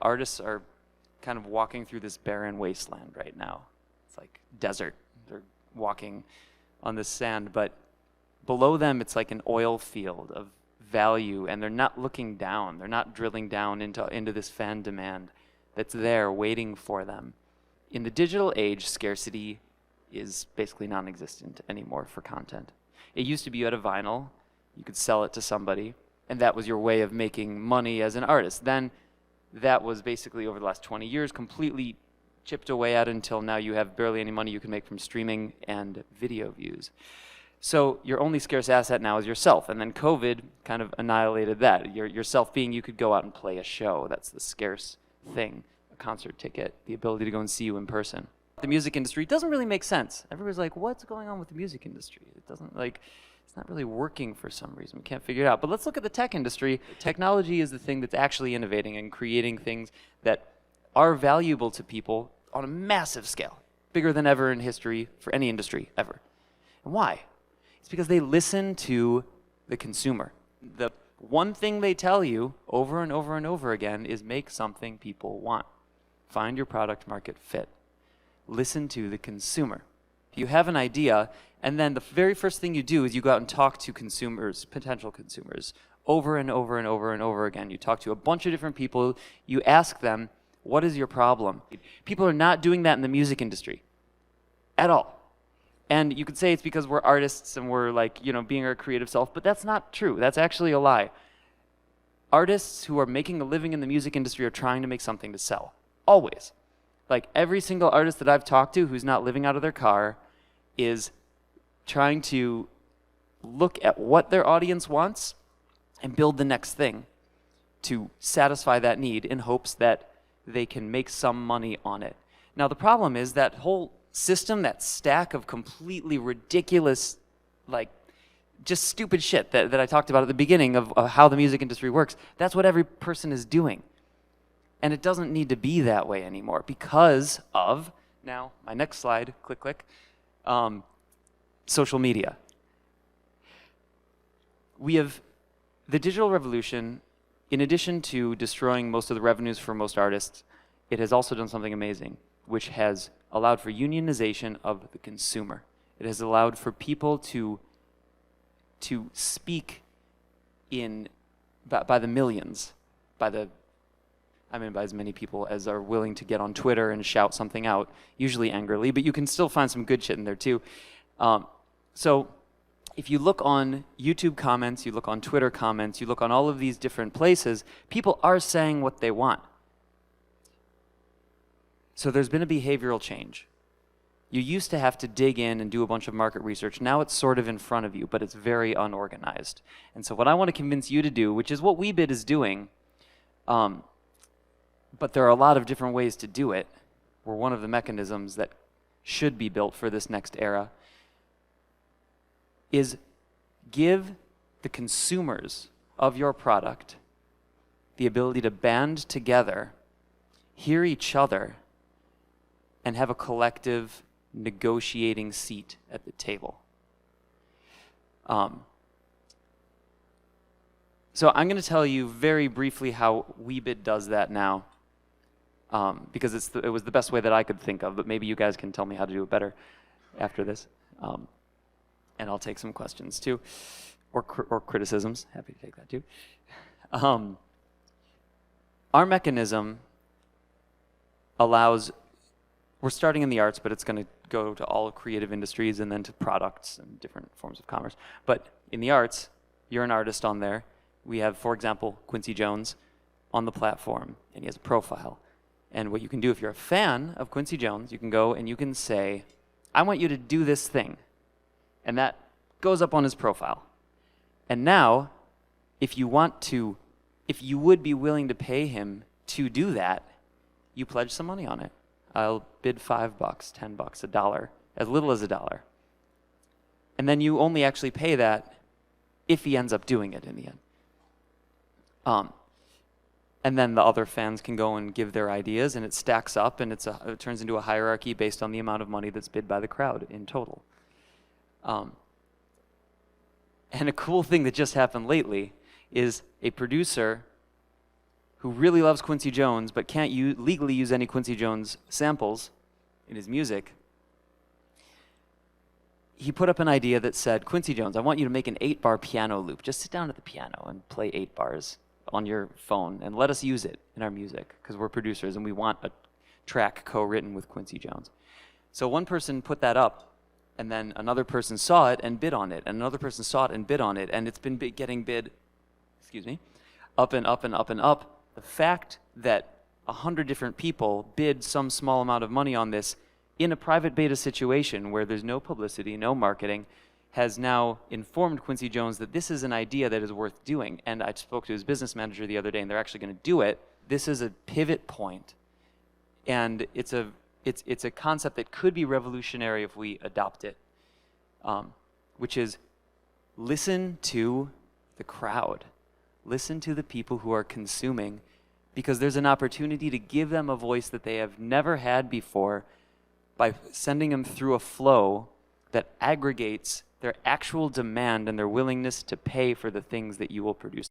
Artists are kind of walking through this barren wasteland right now. It's like desert. They're walking on this sand, but below them it's like an oil field of value, and they're not looking down. They're not drilling down into this fan demand that's there waiting for them. In the digital age, scarcity is basically non-existent anymore for content. It used to be you had a vinyl, you could sell it to somebody, and that was your way of making money as an artist. Then that was basically over the last 20 years completely chipped away at until now you have barely any money you can make from streaming and video views. So your only scarce asset now is yourself, and then COVID kind of annihilated that. Yourself being you could go out and play a show. That's the scarce thing. A concert ticket, the ability to go and see you in person. The music industry doesn't really make sense. Everybody's like, what's going on with the music industry? It doesn't it's not really working for some reason. We can't figure it out. But let's look at the tech industry. Technology is the thing that's actually innovating and creating things that are valuable to people on a massive scale, bigger than ever in history for any industry ever. And why? It's because they listen to the consumer. The one thing they tell you over and over and over again is make something people want. Find your product market fit. Listen to the consumer. You have an idea, and then the very first thing you do is you go out and talk to consumers, potential consumers, over and over and over and over again. You talk to a bunch of different people. You ask them, what is your problem? People are not doing that in the music industry at all. And you could say it's because we're artists and we're being our creative self, but that's not true. That's actually a lie. Artists who are making a living in the music industry are trying to make something to sell. Always. Like every single artist that I've talked to who's not living out of their car is trying to look at what their audience wants and build the next thing to satisfy that need in hopes that they can make some money on it. Now the problem is that whole system, that stack of completely ridiculous, just stupid shit that I talked about at the beginning of how the music industry works, that's what every person is doing. And it doesn't need to be that way anymore because of, now, my next slide, click, social media. We have the digital revolution, in addition to destroying most of the revenues for most artists, it has also done something amazing, which has allowed for unionization of the consumer. It has allowed for people to speak by the millions, by as many people as are willing to get on Twitter and shout something out, usually angrily, but you can still find some good shit in there too. So if you look on YouTube comments, you look on Twitter comments, you look on all of these different places, people are saying what they want. So there's been a behavioral change. You used to have to dig in and do a bunch of market research. Now it's sort of in front of you, but it's very unorganized. And so what I want to convince you to do, which is what Weebit is doing, but there are a lot of different ways to do it. We're one of the mechanisms that should be built for this next era, is give the consumers of your product the ability to band together, hear each other, and have a collective negotiating seat at the table. So I'm going to tell you very briefly how Weebit does that now, because it was the best way that I could think of, but maybe you guys can tell me how to do it better after this. And I'll take some questions too, or criticisms. Happy to take that too. Our mechanism allows, we're starting in the arts, but it's going to go to all creative industries and then to products and different forms of commerce. But in the arts, you're an artist on there. We have, for example, Quincy Jones on the platform, and he has a profile. And what you can do if you're a fan of Quincy Jones, you can go and you can say, I want you to do this thing. And that goes up on his profile. And now, if you would be willing to pay him to do that, you pledge some money on it. I'll bid $5, $10, $1, as little as $1. And then you only actually pay that if he ends up doing it in the end. And then the other fans can go and give their ideas, and it stacks up, and it turns into a hierarchy based on the amount of money that's bid by the crowd in total. And a cool thing that just happened lately is a producer who really loves Quincy Jones but can't legally use any Quincy Jones samples in his music, he put up an idea that said, Quincy Jones, I want you to make an 8-bar piano loop. Just sit down at the piano and play 8 bars on your phone and let us use it in our music because we're producers and we want a track co-written with Quincy Jones. So one person put that up, and then another person saw it and bid on it, and another person saw it and bid on it, and it's been getting bid, up and up and up and up. The fact that 100 different people bid some small amount of money on this in a private beta situation where there's no publicity, no marketing, has now informed Quincy Jones that this is an idea that is worth doing. And I spoke to his business manager the other day, and they're actually going to do it. This is a pivot point, and it's a concept that could be revolutionary if we adopt it, which is listen to the crowd. Listen to the people who are consuming, because there's an opportunity to give them a voice that they have never had before by sending them through a flow that aggregates their actual demand and their willingness to pay for the things that you will produce.